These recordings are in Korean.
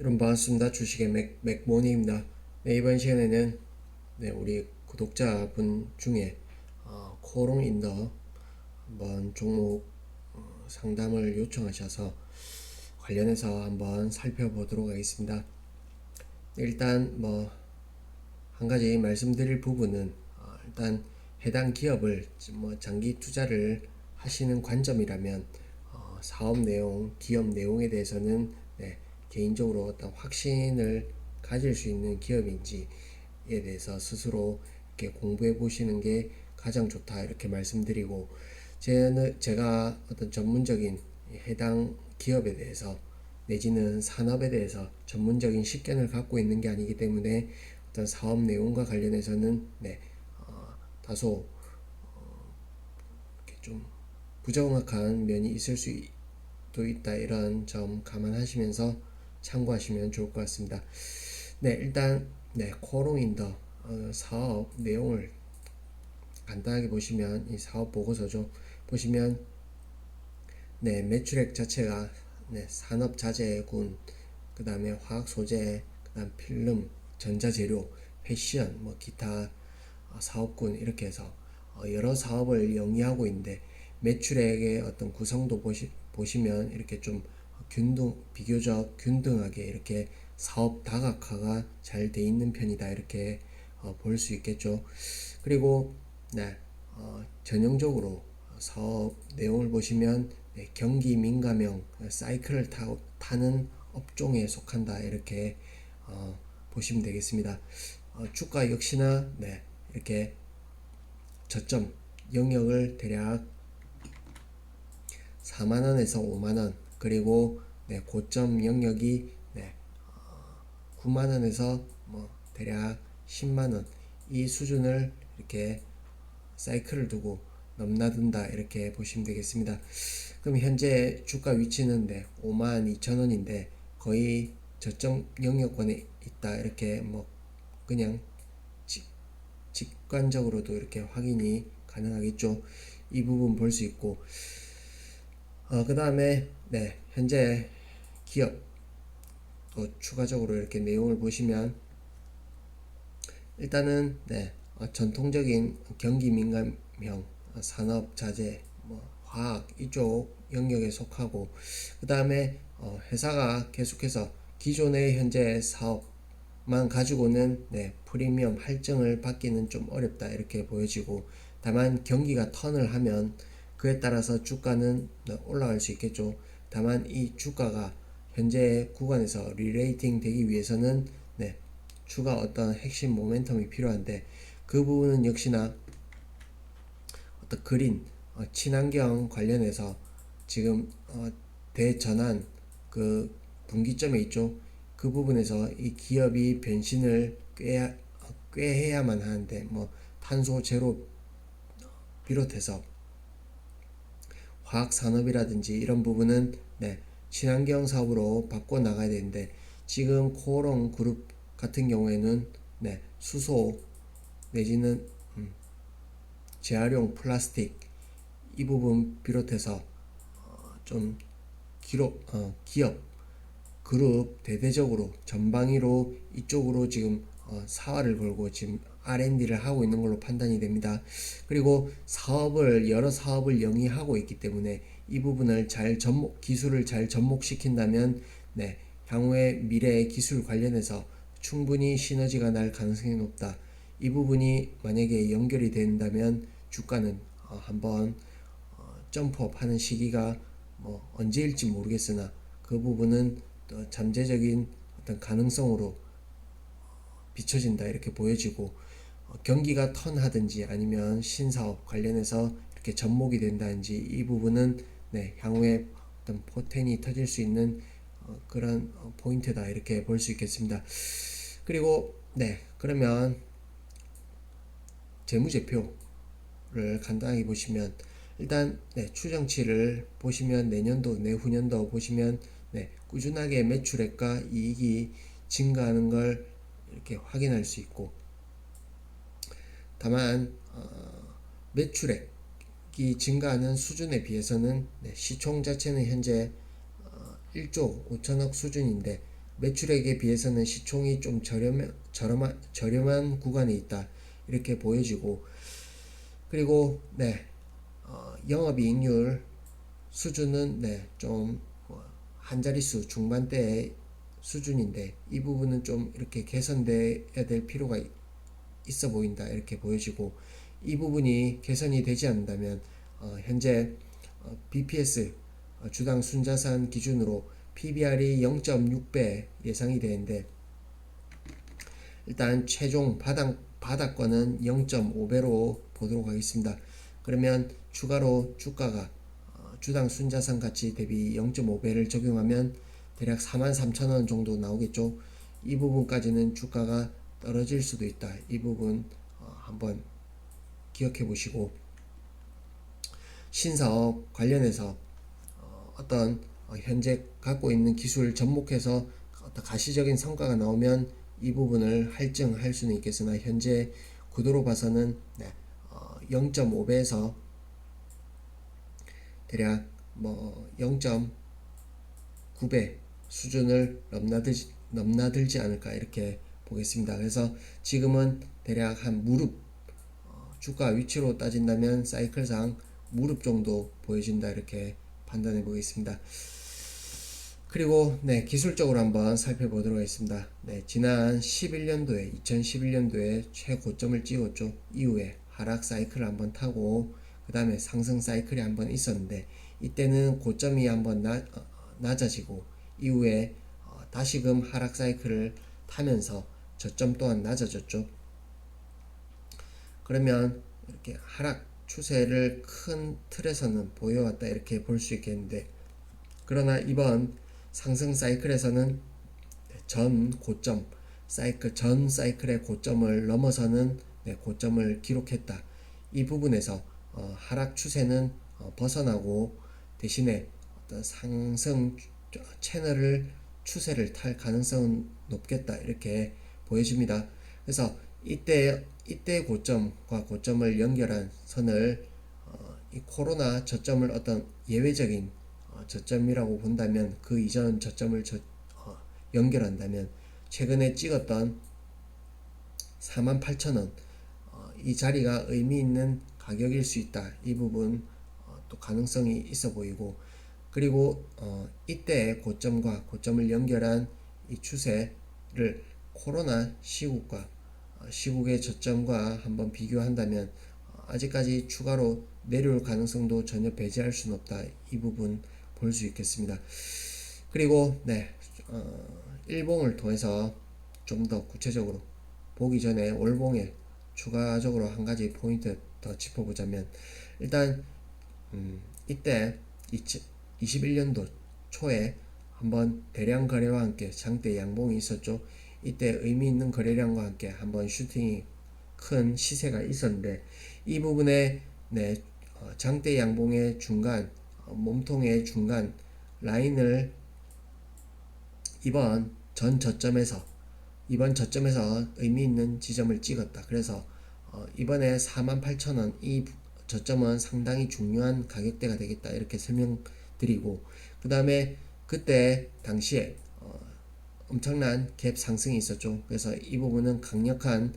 여러분 반갑습니다. 주식의 맥모닝입니다. 네, 이번 시간에는 우리 구독자분 중에 코롱 인더 한번 종목 상담을 요청하셔서 관련해서 한번 살펴보도록 하겠습니다. 일단 한 가지 말씀드릴 부분은 일단 해당 기업을 장기 투자를 하시는 관점이라면 사업 내용, 기업 내용에 대해서는 개인적으로 어떤 확신을 가질 수 있는 기업인지에 대해서 스스로 이렇게 공부해 보시는 게 가장 좋다 이렇게 말씀드리고, 제가 어떤 전문적인 해당 기업에 대해서 내지는 산업에 대해서 전문적인 식견을 갖고 있는 게 아니기 때문에 어떤 사업 내용과 관련해서는 다소 이렇게 좀 부정확한 면이 있을 수도 있다, 이런 점 감안하시면서 참고하시면 좋을 것 같습니다. 일단 코롱인더 사업 내용을 간단하게 보시면, 이 사업 보고서죠. 보시면 매출액 자체가 산업자재군, 그 다음에 화학소재, 그 다음 필름, 전자재료, 패션, 기타 사업군, 이렇게 해서 여러 사업을 영위하고 있는데, 매출액의 어떤 구성도 보시면 이렇게 좀 비교적 균등하게 이렇게 사업 다각화가 잘 돼 있는 편이다, 이렇게 볼 수 있겠죠. 그리고 전형적으로 사업 내용을 보시면 경기 민감형 사이클을 타는 업종에 속한다, 이렇게 보시면 되겠습니다. 주가 역시나 이렇게 저점 영역을 대략 4만원에서 5만원, 그리고 고점 영역이 9만원에서 대략 10만원, 이 수준을 이렇게 사이클을 두고 넘나든다, 이렇게 보시면 되겠습니다. 그럼 현재 주가 위치는 52,000원인데 거의 저점 영역권에 있다, 이렇게 그냥 직관적으로도 이렇게 확인이 가능하겠죠. 이 부분 볼 수 있고, 그 다음에 현재 기업 또 추가적으로 이렇게 내용을 보시면, 일단은 전통적인 경기 민감형 산업 자재, 화학 이쪽 영역에 속하고, 그 다음에 회사가 계속해서 기존의 현재 사업만 가지고는 프리미엄 할증을 받기는 좀 어렵다, 이렇게 보여지고, 다만 경기가 턴을 하면 그에 따라서 주가는 올라갈 수 있겠죠. 다만 이 주가가 현재 구간에서 리레이팅 되기 위해서는 추가 어떤 핵심 모멘텀이 필요한데, 그 부분은 역시나 어떤 그린 친환경 관련해서 지금 대전환 그 분기점에 있죠. 그 부분에서 이 기업이 변신을 꾀해야만 하는데, 탄소 제로 비롯해서 화학 산업이라든지 이런 부분은 친환경 사업으로 바꿔 나가야 되는데, 지금 코오롱 그룹 같은 경우에는 수소 내지는 재활용 플라스틱 이 부분 비롯해서 좀 기업 그룹 대대적으로 전방위로 이쪽으로 지금 사활을 걸고 지금 R&D를 하고 있는 걸로 판단이 됩니다. 그리고 여러 사업을 영위하고 있기 때문에 이 부분을 기술을 잘 접목시킨다면 향후에 미래의 기술 관련해서 충분히 시너지가 날 가능성이 높다. 이 부분이 만약에 연결이 된다면 주가는 한번 점프업 하는 시기가 언제일지 모르겠으나, 그 부분은 잠재적인 어떤 가능성으로 비춰진다, 이렇게 보여지고, 경기가 턴하든지 아니면 신사업 관련해서 이렇게 접목이 된다든지, 이 부분은 향후에 어떤 포텐이 터질 수 있는 그런 포인트다, 이렇게 볼 수 있겠습니다. 그리고 그러면 재무제표를 간단하게 보시면, 일단 추정치를 보시면 내년도 내후년도 보시면 꾸준하게 매출액과 이익이 증가하는 걸 이렇게 확인할 수 있고, 다만 매출액이 증가하는 수준에 비해서는 시총 자체는 현재 1조 5천억 수준인데, 매출액에 비해서는 시총이 좀 저렴한 구간에 있다 이렇게 보여지고, 그리고 영업이익률 수준은 좀 한 자릿수 중반대의 수준인데 이 부분은 좀 이렇게 개선돼야 될 필요가 있어 보인다 이렇게 보여지고, 이 부분이 개선이 되지 않는다면 현재 BPS 주당 순자산 기준으로 PBR이 0.6배 예상이 되는데, 일단 최종 바닥권은 0.5배로 보도록 하겠습니다. 그러면 추가로 주가가 주당 순자산 가치 대비 0.5배를 적용하면 대략 43,000원 정도 나오겠죠. 이 부분까지는 주가가 떨어질 수도 있다. 이 부분 한번 기억해 보시고, 신사업 관련해서 어떤 현재 갖고 있는 기술 접목해서 어떤 가시적인 성과가 나오면 이 부분을 할증할 수는 있겠으나 현재 구도로 봐서는 0.5배에서 대략 0.9배 수준을 넘나들지 않을까 이렇게 보겠습니다. 그래서 지금은 대략 한 무릎, 주가 위치로 따진다면 사이클상 무릎 정도 보여진다 이렇게 판단해 보겠습니다. 그리고 기술적으로 한번 살펴보도록 하겠습니다. 지난 2011년도에 최고점을 찍었죠. 이후에 하락 사이클을 한번 타고 그 다음에 상승 사이클이 한번 있었는데, 이때는 고점이 한번 낮아지고 이후에 다시금 하락 사이클을 타면서 저점 또한 낮아졌죠. 그러면 이렇게 하락 추세를 큰 틀에서는 보여왔다 이렇게 볼 수 있겠는데, 그러나 이번 상승 사이클에서는 전 사이클의 고점을 넘어서는 고점을 기록했다. 이 부분에서 하락 추세는 벗어나고 대신에 어떤 상승 추세를 탈 가능성은 높겠다 이렇게 보여집니다. 그래서 이때 고점과 고점을 연결한 선을 이 코로나 저점을 어떤 예외적인 저점이라고 본다면, 그 이전 저점을 연결한다면 최근에 찍었던 48,000원 이 자리가 의미 있는 가격일 수 있다. 이 부분 또 가능성이 있어 보이고, 그리고 이때의 고점과 고점을 연결한 이 추세를 코로나 시국의 저점과 한번 비교한다면 아직까지 추가로 내려올 가능성도 전혀 배제할 수는 없다. 이 부분 볼 수 있겠습니다. 그리고 일봉을 통해서 좀 더 구체적으로 보기 전에 월봉에 추가적으로 한 가지 포인트 더 짚어보자면, 일단 이때 21년도 초에 한번 대량 거래와 함께 장대 양봉이 있었죠. 이때 의미 있는 거래량과 함께 한번 슈팅이 큰 시세가 있었는데, 이 부분에 장대 양봉의 중간, 몸통의 중간 라인을 이번 저점에서 의미 있는 지점을 찍었다. 그래서 이번에 48,000원 이 저점은 상당히 중요한 가격대가 되겠다 이렇게 설명드리고, 그 다음에 그때 당시에 엄청난 갭 상승이 있었죠. 그래서 이 부분은 강력한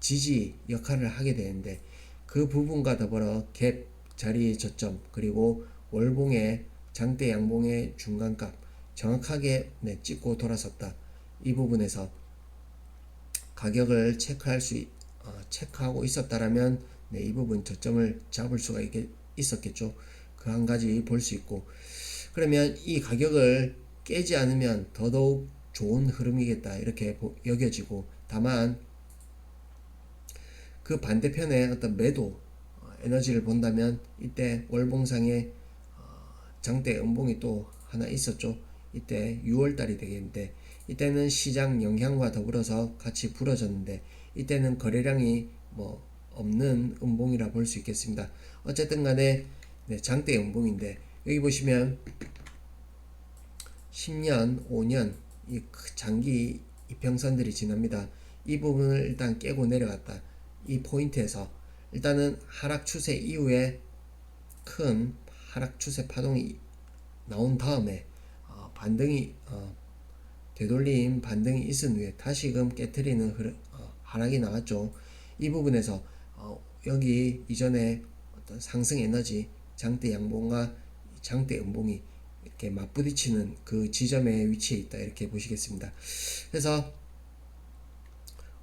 지지 역할을 하게 되는데, 그 부분과 더불어 갭 자리의 저점, 그리고 월봉의 장대 양봉의 중간값 정확하게 찍고 돌아섰다. 이 부분에서 가격을 체크하고 있었다라면 이 부분 저점을 잡을 수가 있었겠죠. 그 한 가지 볼 수 있고, 그러면 이 가격을 깨지 않으면 더더욱 좋은 흐름이겠다 이렇게 여겨지고, 다만 그 반대편에 어떤 매도 에너지를 본다면 이때 월봉상에 장대 음봉이 또 하나 있었죠. 이때 6월달이 되겠는데, 이때는 시장 영향과 더불어서 같이 불어졌는데, 이때는 거래량이 없는 음봉이라 볼 수 있겠습니다. 어쨌든 간에 장대 음봉인데, 여기 보시면 10년, 5년 이 장기 이평선들이 지납니다. 이 부분을 일단 깨고 내려갔다. 이 포인트에서 일단은 하락 추세 이후에 큰 하락 추세 파동이 나온 다음에 반등이 되돌림 반등이 있은 후에 다시금 깨트리는 하락이 나왔죠. 이 부분에서 여기 이전에 어떤 상승 에너지, 장대 양봉과 장대 음봉이 이렇게 맞부딪히는 그 지점에 위치해 있다 이렇게 보시겠습니다. 그래서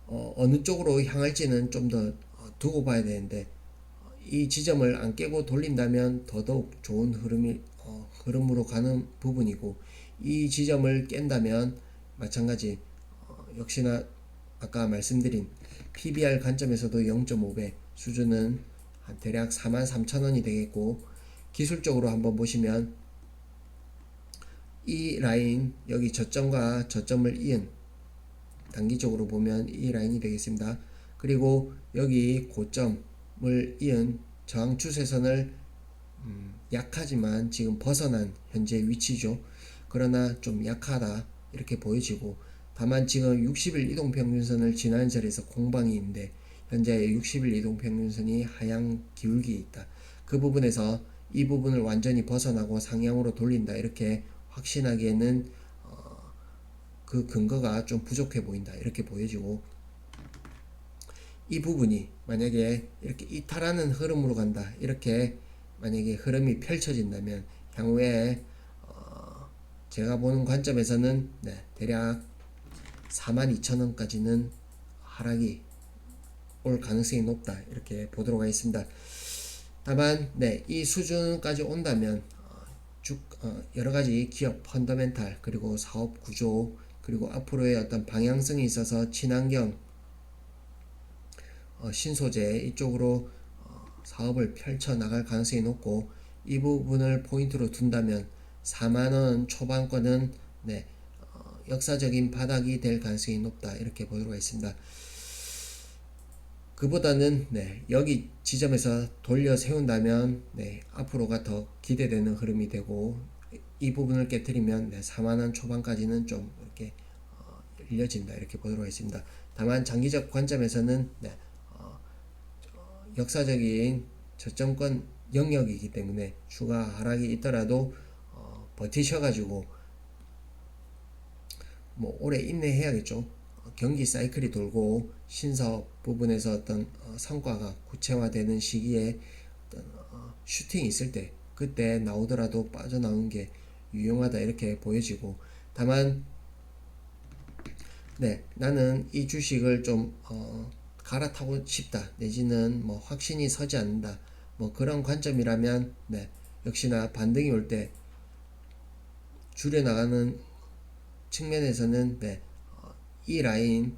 어느 쪽으로 향할지는 좀 더 두고 봐야 되는데 이 지점을 안 깨고 돌린다면 더더욱 좋은 흐름으로 가는 부분이고, 이 지점을 깬다면 마찬가지 역시나 아까 말씀드린 PBR 관점에서도 0.5배 수준은 한 대략 43,000원이 되겠고, 기술적으로 한번 보시면 이 라인 여기 저점과 저점을 이은 단기적으로 보면 이 라인이 되겠습니다. 그리고 여기 고점을 이은 저항 추세선을 약하지만 지금 벗어난 현재 위치죠. 그러나 좀 약하다 이렇게 보여지고, 다만 지금 60일 이동평균선을 지난 자리에서 공방이 있는데 현재 60일 이동평균선이 하향 기울기에 있다. 그 부분에서 이 부분을 완전히 벗어나고 상향으로 돌린다 이렇게 확신하기에는 그 근거가 좀 부족해 보인다 이렇게 보여지고, 이 부분이 만약에 이렇게 이탈하는 흐름으로 간다 이렇게 만약에 흐름이 펼쳐진다면 향후에 제가 보는 관점에서는 대략 42,000원까지는 하락이 올 가능성이 높다 이렇게 보도록 하겠습니다. 다만 이 수준까지 온다면 여러가지 기업 펀더멘탈 그리고 사업 구조 그리고 앞으로의 어떤 방향성이 있어서 친환경 신소재 이쪽으로 사업을 펼쳐 나갈 가능성이 높고, 이 부분을 포인트로 둔다면 4만원 초반권은 역사적인 바닥이 될 가능성이 높다 이렇게 보도록 하겠습니다. 그보다는 여기 지점에서 돌려 세운다면 앞으로가 더 기대되는 흐름이 되고, 이 부분을 깨뜨리면 4만원 초반까지는 좀 이렇게 일려진다 이렇게 보도록 하겠습니다. 다만 장기적 관점에서는 역사적인 저점권 영역이기 때문에 추가 하락이 있더라도 버티셔가지고 뭐 오래 인내해야겠죠. 경기 사이클이 돌고 신사업 부분에서 어떤 성과가 구체화되는 시기에 어떤 슈팅이 있을 때 그때 나오더라도 빠져나오는 게 유용하다 이렇게 보여지고, 다만 나는 이 주식을 좀 갈아타고 싶다 내지는 뭐 확신이 서지 않는다 뭐 그런 관점이라면 역시나 반등이 올 때 줄여나가는 측면에서는 이 라인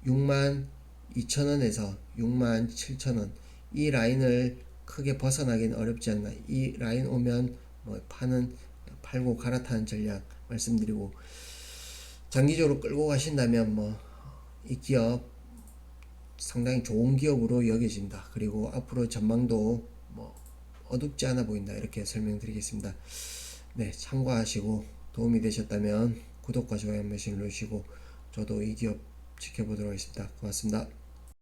62,000원에서 67,000원 이 라인을 크게 벗어나기는 어렵지 않나. 이 라인 오면 뭐 팔고 갈아타는 전략 말씀드리고, 장기적으로 끌고 가신다면 뭐 이 기업 상당히 좋은 기업으로 여겨진다. 그리고 앞으로 전망도 뭐 어둡지 않아 보인다 이렇게 설명드리겠습니다. 참고하시고 도움이 되셨다면 구독과 좋아요 한 번씩 누르시고 저도 이 기업 지켜보도록 하겠습니다. 고맙습니다.